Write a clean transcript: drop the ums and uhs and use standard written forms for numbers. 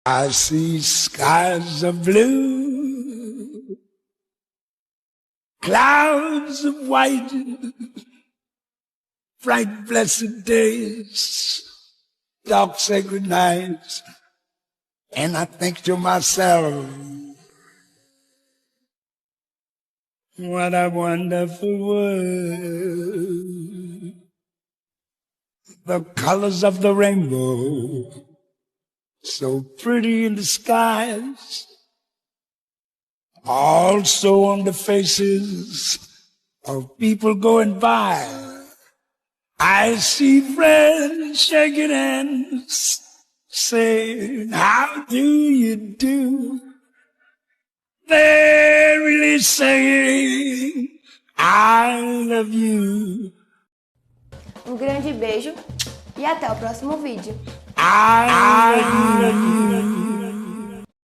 I see skies of blue, clouds of white, bright blessed days, dark sacred nights, and I think to myself, what a wonderful world. The colors of the rainbow, so pretty in the skies, also on the faces of people going by. I see friends shaking hands, saying, how do you do? They're really saying, I love you. Um grande beijo e até o próximo vídeo. I love you.